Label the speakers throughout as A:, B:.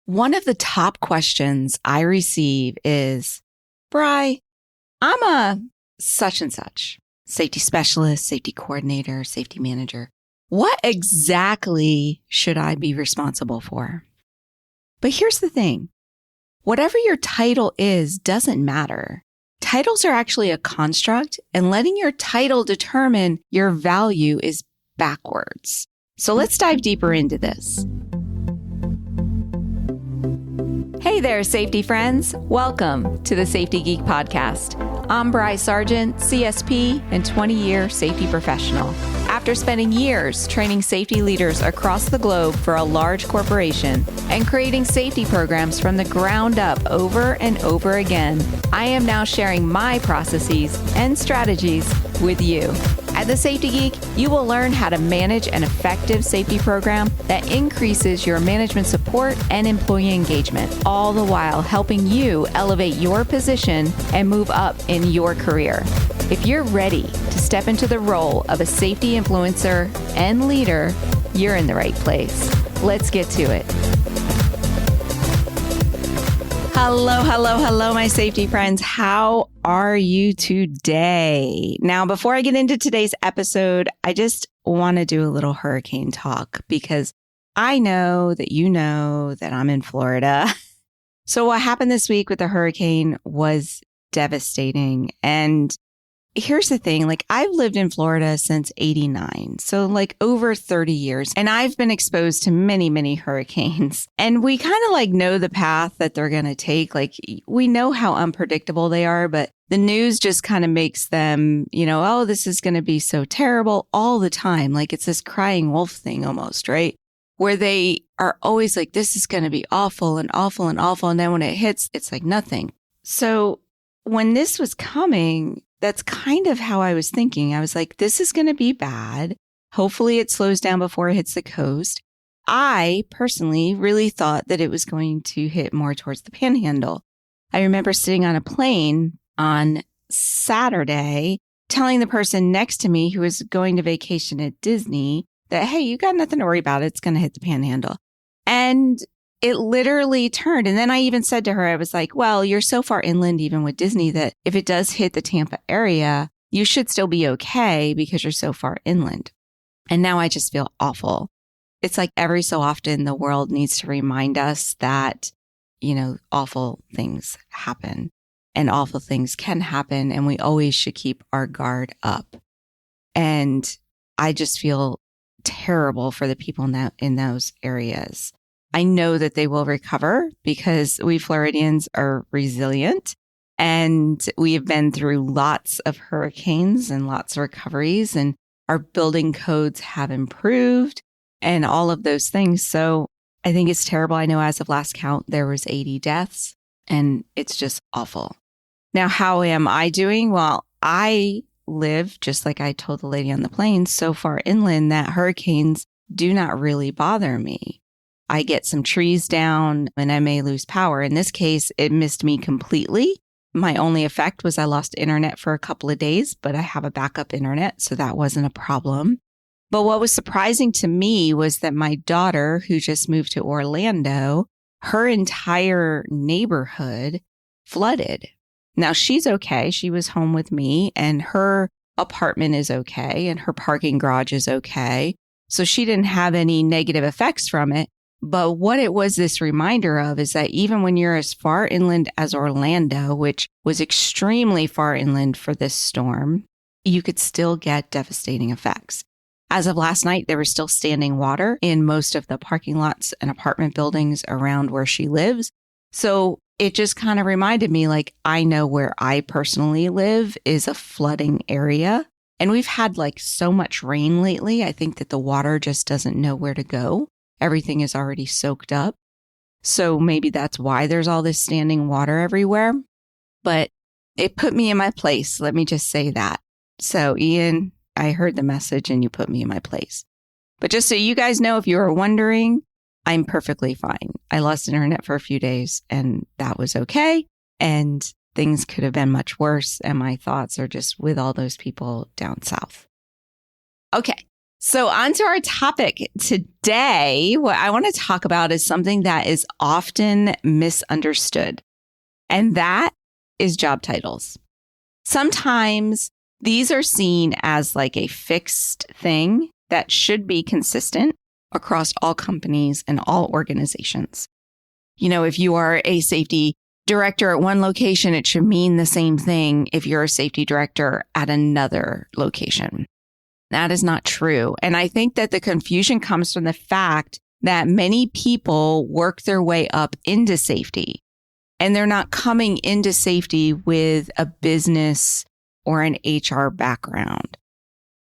A: One of the top questions I receive is, Bri, I'm a such and such safety specialist, safety coordinator, safety manager. What exactly should I be responsible for? But here's the thing. Whatever your title is doesn't matter. Titles are actually a construct, and letting your title determine your value is backwards. So let's dive deeper into this. Hey there, safety friends. Welcome to the Safety Geek podcast. I'm Bri Sargent, CSP and 20-year safety professional. After spending years training safety leaders across the globe for a large corporation and creating safety programs from the ground up over and over again, I am now sharing my processes and strategies with you. At the Safety Geek, you will learn how to manage an effective safety program that increases your management support and employee engagement, all the while helping you elevate your position and move up in your career. If you're ready to step into the role of a safety influencer and leader, you're in the right place. Let's get to it. Hello, my safety friends. How are you today? Now, before I get into today's episode, I just want to do a little hurricane talk because I know that you know that I'm in Florida. So what happened this week with the hurricane was devastating. And here's the thing, I've lived in Florida since '89, so over 30 years, and I've been exposed to many, many hurricanes. And we kind of know the path that they're going to take. We know how unpredictable they are, but the news just kind of makes them, oh, this is going to be so terrible all the time. It's this crying wolf thing almost, right? Where they are always this is going to be awful and awful and awful. And then when it hits, it's nothing. So when this was coming, that's kind of how I was thinking. I was this is going to be bad. Hopefully it slows down before it hits the coast. I personally really thought that it was going to hit more towards the panhandle. I remember sitting on a plane on Saturday telling the person next to me who was going to vacation at Disney that, hey, you got nothing to worry about. It's going to hit the panhandle. And it literally turned. And then I even said to her, I was well, you're so far inland, even with Disney, that if it does hit the Tampa area, you should still be okay because you're so far inland. And now I just feel awful. It's every so often the world needs to remind us that, awful things happen and awful things can happen. And we always should keep our guard up. And I just feel terrible for the people in those areas. I know that they will recover because we Floridians are resilient and we have been through lots of hurricanes and lots of recoveries, and our building codes have improved and all of those things. So I think it's terrible. I know as of last count, there was 80 deaths and it's just awful. Now, how am I doing? Well, I live, just like I told the lady on the plane, so far inland that hurricanes do not really bother me. I get some trees down and I may lose power. In this case, it missed me completely. My only effect was I lost internet for a couple of days, but I have a backup internet, so that wasn't a problem. But what was surprising to me was that my daughter, who just moved to Orlando, her entire neighborhood flooded. Now she's okay. She was home with me and her apartment is okay and her parking garage is okay. So she didn't have any negative effects from it. But what it was this reminder of is that even when you're as far inland as Orlando, which was extremely far inland for this storm, you could still get devastating effects. As of last night, there was still standing water in most of the parking lots and apartment buildings around where she lives. So it just kind of reminded me, I know where I personally live is a flooding area. And we've had so much rain lately. I think that the water just doesn't know where to go. Everything is already soaked up. So maybe that's why there's all this standing water everywhere. But it put me in my place. Let me just say that. So Ian, I heard the message and you put me in my place. But just so you guys know, if you were wondering, I'm perfectly fine. I lost internet for a few days and that was okay. And things could have been much worse. And my thoughts are just with all those people down south. Okay. So on to our topic today. What I want to talk about is something that is often misunderstood, and that is job titles. Sometimes these are seen as like a fixed thing that should be consistent across all companies and all organizations. You know, if you are a safety director at one location, it should mean the same thing if you're a safety director at another location. That is not true. And I think that the confusion comes from the fact that many people work their way up into safety, and they're not coming into safety with a business or an HR background.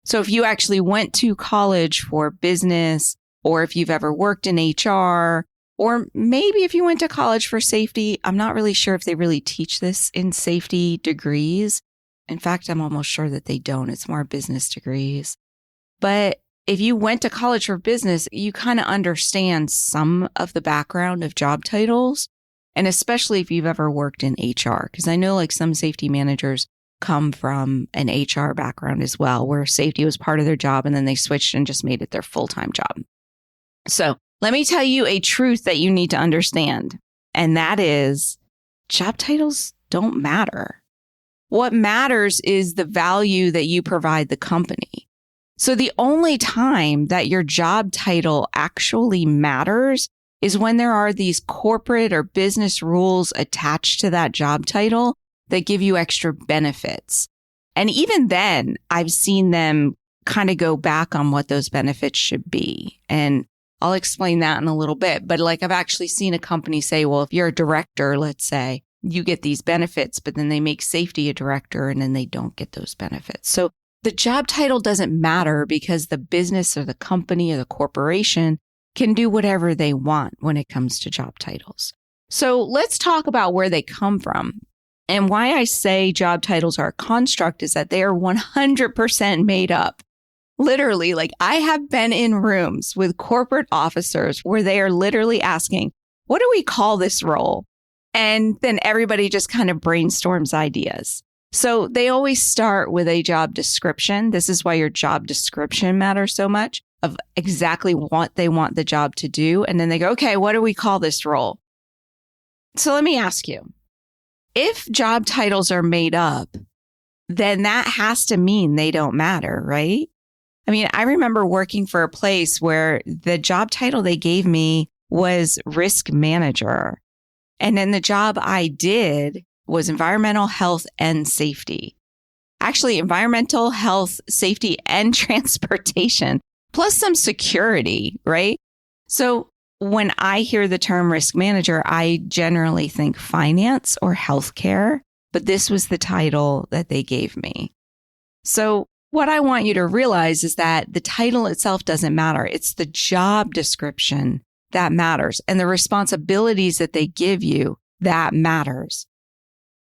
A: So if you actually went to college for business, or if you've ever worked in HR, or maybe if you went to college for safety, I'm not really sure if they really teach this in safety degrees. In fact, I'm almost sure that they don't. It's more business degrees. But if you went to college for business, you kind of understand some of the background of job titles. And especially if you've ever worked in HR, because I know like some safety managers come from an HR background as well, where safety was part of their job and then they switched and just made it their full-time job. So let me tell you a truth that you need to understand. And that is job titles don't matter. What matters is the value that you provide the company. So the only time that your job title actually matters is when there are these corporate or business rules attached to that job title that give you extra benefits. And even then, I've seen them kind of go back on what those benefits should be. And I'll explain that in a little bit. But like I've actually seen a company say, well, if you're a director, let's say, you get these benefits, but then they make safety a director and then they don't get those benefits. So the job title doesn't matter because the business or the company or the corporation can do whatever they want when it comes to job titles. So let's talk about where they come from. And why I say job titles are a construct is that they are 100% made up. Literally, like I have been in rooms with corporate officers where they are literally asking, what do we call this role? And then everybody just kind of brainstorms ideas. So they always start with a job description. This is why your job description matters so much, of exactly what they want the job to do. And then they go, okay, what do we call this role? So let me ask you, if job titles are made up, then that has to mean they don't matter, right? I mean, I remember working for a place where the job title they gave me was risk manager. And then the job I did was environmental health and safety. Actually, environmental health, safety, and transportation, plus some security, right? So when I hear the term risk manager, I generally think finance or healthcare, but this was the title that they gave me. So what I want you to realize is that the title itself doesn't matter. It's the job description that matters, and the responsibilities that they give you that matters.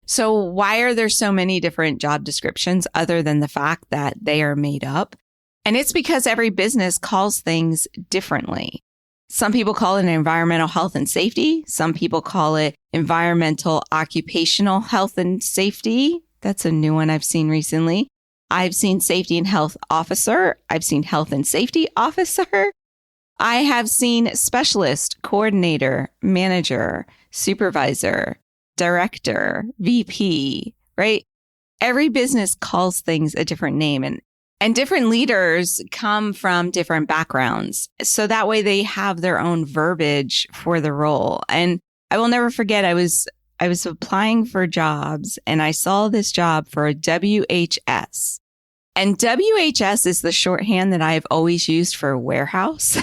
A: So why are there so many different job descriptions other than the fact that they are made up? And it's because every business calls things differently. Some people call it environmental health and safety. Some people call it environmental occupational health and safety. That's a new one I've seen recently. I've seen safety and health officer. I've seen health and safety officer. I have seen specialist, coordinator, manager, supervisor, director, VP, right? Every business calls things a different name, and different leaders come from different backgrounds. So that way they have their own verbiage for the role. And I will never forget, I was applying for jobs and I saw this job for a WHS. And WHS is the shorthand that I've always used for warehouse.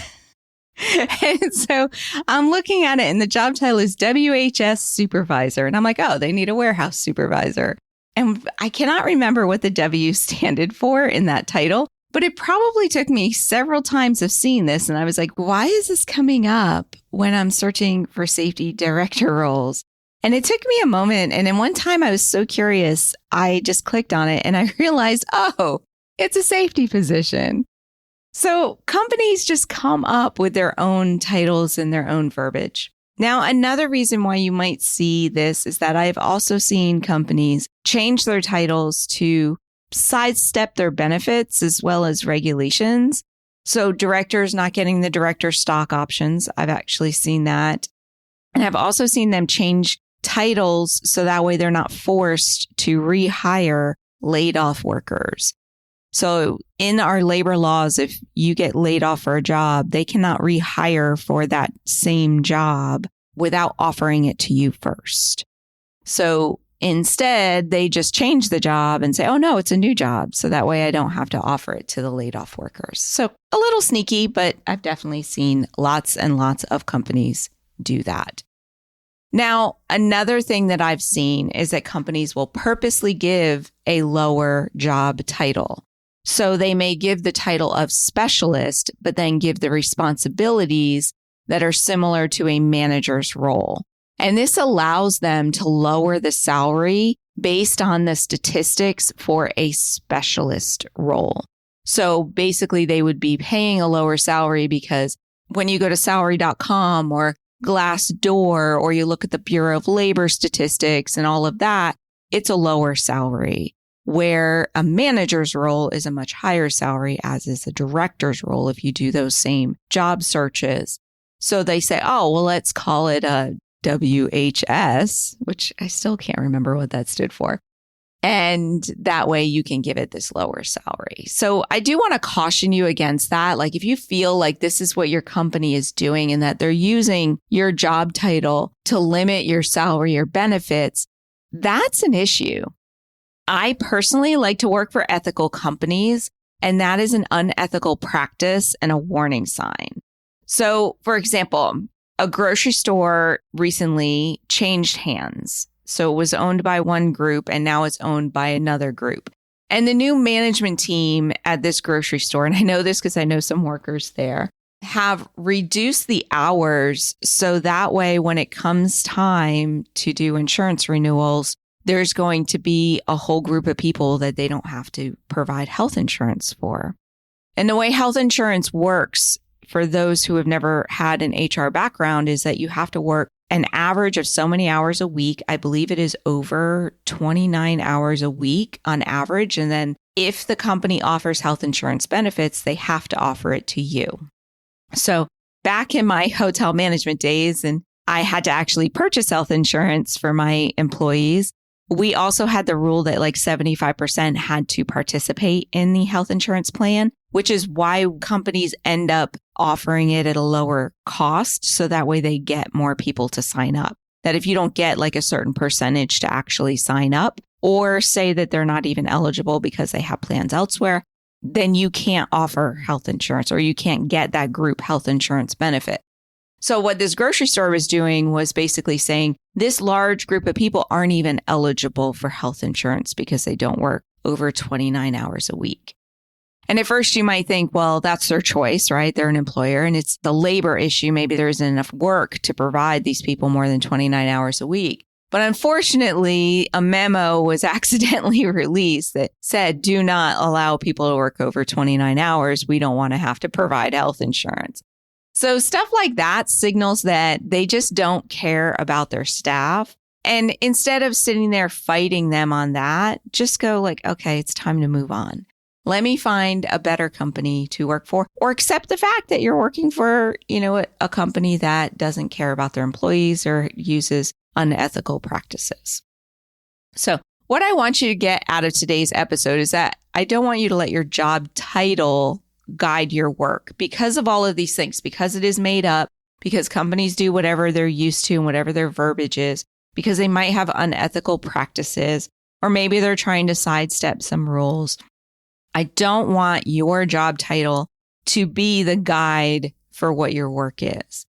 A: And so I'm looking at it and the job title is WHS supervisor. And I'm like, oh, they need a warehouse supervisor. And I cannot remember what the W stood for in that title, but it probably took me several times of seeing this. And I was like, why is this coming up when I'm searching for safety director roles? And it took me a moment. And then one time I was so curious, I just clicked on it and I realized, oh, it's a safety position. So companies just come up with their own titles and their own verbiage. Now, another reason why you might see this is that I've also seen companies change their titles to sidestep their benefits as well as regulations. So directors not getting the director stock options. I've actually seen that. And I've also seen them change titles so that way they're not forced to rehire laid off workers. So in our labor laws, if you get laid off for a job, they cannot rehire for that same job without offering it to you first. So instead, they just change the job and say, oh, no, it's a new job. So that way I don't have to offer it to the laid off workers. So a little sneaky, but I've definitely seen lots and lots of companies do that. Now, another thing that I've seen is that companies will purposely give a lower job title. So they may give the title of specialist, but then give the responsibilities that are similar to a manager's role. And this allows them to lower the salary based on the statistics for a specialist role. So basically, they would be paying a lower salary because when you go to salary.com or Glassdoor, or you look at the Bureau of Labor statistics and all of that, it's a lower salary, where a manager's role is a much higher salary, as is a director's role if you do those same job searches. So they say, oh, well, let's call it a WHS, which I still can't remember what that stood for. And that way you can give it this lower salary. So I do want to caution you against that. Like if you feel like this is what your company is doing and that they're using your job title to limit your salary or benefits, that's an issue. I personally like to work for ethical companies, and that is an unethical practice and a warning sign. So for example, a grocery store recently changed hands. So it was owned by one group and now it's owned by another group. And the new management team at this grocery store, and I know this because I know some workers there, have reduced the hours so that way when it comes time to do insurance renewals, there's going to be a whole group of people that they don't have to provide health insurance for. And the way health insurance works for those who have never had an HR background is that you have to work an average of so many hours a week. I believe it is over 29 hours a week on average. And then if the company offers health insurance benefits, they have to offer it to you. So back in my hotel management days, and I had to actually purchase health insurance for my employees, we also had the rule that like 75% had to participate in the health insurance plan, which is why companies end up offering it at a lower cost. So that way they get more people to sign up. That if you don't get like a certain percentage to actually sign up or say that they're not even eligible because they have plans elsewhere, then you can't offer health insurance or you can't get that group health insurance benefit. So what this grocery store was doing was basically saying this large group of people aren't even eligible for health insurance because they don't work over 29 hours a week. And at first you might think, well, that's their choice, right? They're an employer and it's the labor issue. Maybe there isn't enough work to provide these people more than 29 hours a week. But unfortunately, a memo was accidentally released that said, do not allow people to work over 29 hours. We don't want to have to provide health insurance. So stuff like that signals that they just don't care about their staff. And instead of sitting there fighting them on that, just go like, okay, it's time to move on. Let me find a better company to work for, or accept the fact that you're working for, a company that doesn't care about their employees or uses unethical practices. So what I want you to get out of today's episode is that I don't want you to let your job title guide your work because of all of these things, because it is made up, because companies do whatever they're used to and whatever their verbiage is, because they might have unethical practices, or maybe they're trying to sidestep some rules. I don't want your job title to be the guide for what your work is.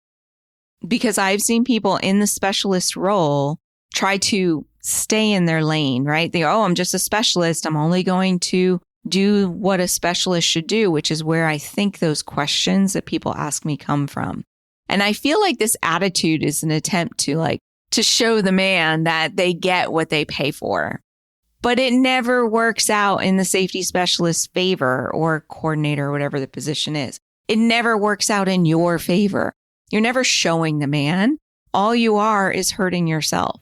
A: Because I've seen people in the specialist role try to stay in their lane, right? They go, oh, I'm just a specialist. I'm only going to do what a specialist should do, which is where I think those questions that people ask me come from. And I feel like this attitude is an attempt to show the man that they get what they pay for. But it never works out in the safety specialist's favor or coordinator, whatever the position is. It never works out in your favor. You're never showing the man. All you are is hurting yourself.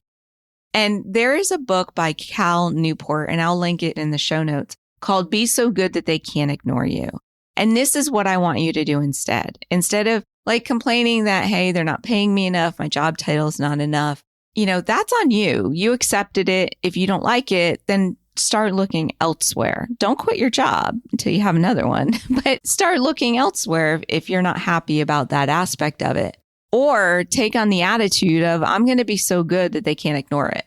A: And there is a book by Cal Newport, and I'll link it in the show notes, called Be So Good That They Can't Ignore You. And this is what I want you to do instead. Instead of like complaining that, hey, they're not paying me enough, my job title is not enough. That's on you. You accepted it. If you don't like it, then start looking elsewhere. Don't quit your job until you have another one, but start looking elsewhere if you're not happy about that aspect of it. Or take on the attitude of, I'm going to be so good that they can't ignore it.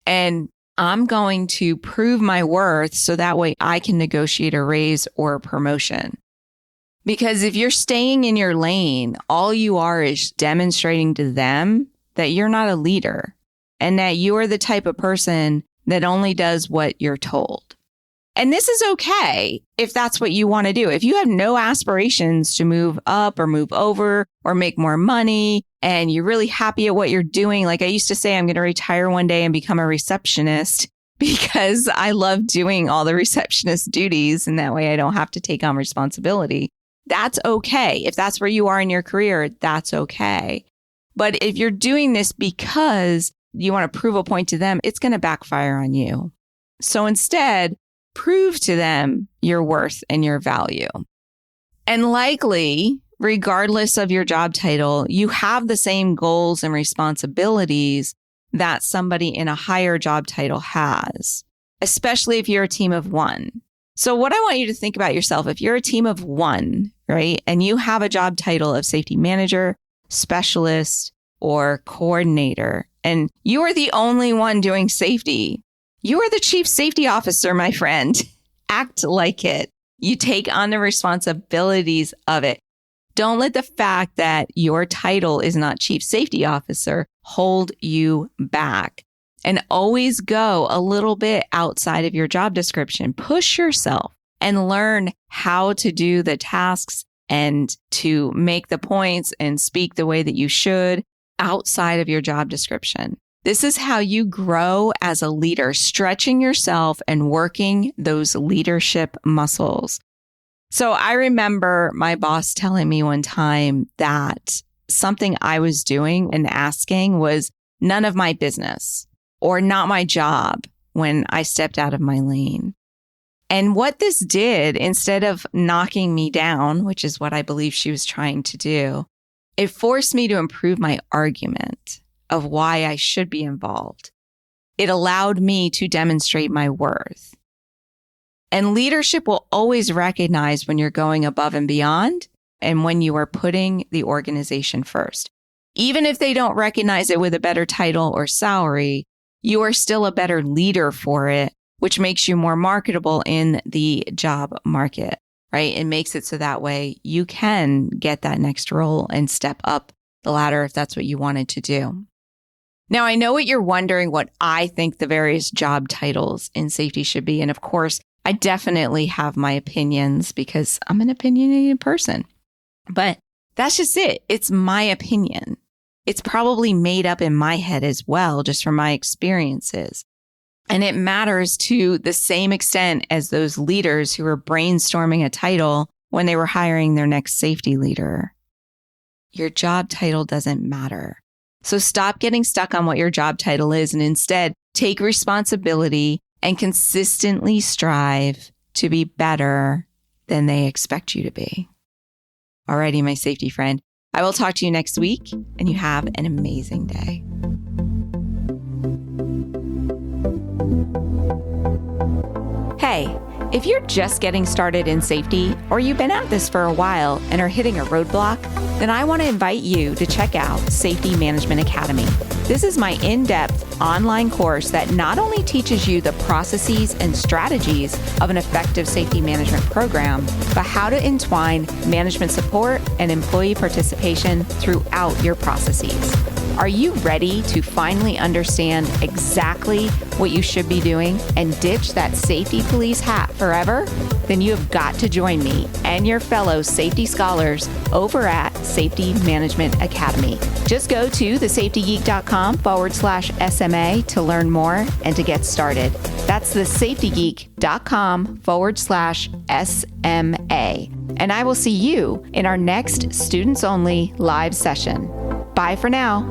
A: And I'm going to prove my worth so that way I can negotiate a raise or a promotion. Because if you're staying in your lane, all you are is demonstrating to them that you're not a leader and that you are the type of person that only does what you're told. And this is okay if that's what you want to do. If you have no aspirations to move up or move over or make more money and you're really happy at what you're doing, like I used to say, I'm going to retire one day and become a receptionist because I love doing all the receptionist duties and that way I don't have to take on responsibility. That's okay. If that's where you are in your career, that's okay. But if you're doing this because you want to prove a point to them, it's going to backfire on you. So instead, prove to them your worth and your value. And likely, regardless of your job title, you have the same goals and responsibilities that somebody in a higher job title has, especially if you're a team of one. So what I want you to think about yourself, if you're a team of one, right, and you have a job title of safety manager, specialist, or coordinator, and you are the only one doing safety, you are the chief safety officer, my friend. Act like it. You take on the responsibilities of it. Don't let the fact that your title is not chief safety officer hold you back. And always go a little bit outside of your job description. Push yourself and learn how to do the tasks and to make the points and speak the way that you should outside of your job description. This is how you grow as a leader, stretching yourself and working those leadership muscles. So I remember my boss telling me one time that something I was doing and asking was none of my business or not my job when I stepped out of my lane. And what this did, instead of knocking me down, which is what I believe she was trying to do, it forced me to improve my argument of why I should be involved. It allowed me to demonstrate my worth. And leadership will always recognize when you're going above and beyond and when you are putting the organization first. Even if they don't recognize it with a better title or salary, you are still a better leader for it, which makes you more marketable in the job market, right? It makes it so that way you can get that next role and step up the ladder if that's what you wanted to do. Now, I know what you're wondering, what I think the various job titles in safety should be. And of course, I definitely have my opinions because I'm an opinionated person. But that's just it. It's my opinion. It's probably made up in my head as well, just from my experiences. And it matters to the same extent as those leaders who were brainstorming a title when they were hiring their next safety leader. Your job title doesn't matter. So stop getting stuck on what your job title is and instead take responsibility and consistently strive to be better than they expect you to be. Alrighty, my safety friend. I will talk to you next week and you have an amazing day. Hey, if you're just getting started in safety or you've been at this for a while and are hitting a roadblock, then I want to invite you to check out Safety Management Academy. This is my in-depth online course that not only teaches you the processes and strategies of an effective safety management program, but how to entwine management support and employee participation throughout your processes. Are you ready to finally understand exactly what you should be doing and ditch that safety police hat forever? Then you have got to join me and your fellow safety scholars over at Safety Management Academy. Just go to thesafetygeek.com/SMA to learn more and to get started. That's thesafetygeek.com/SMA. And I will see you in our next students only live session. Bye for now.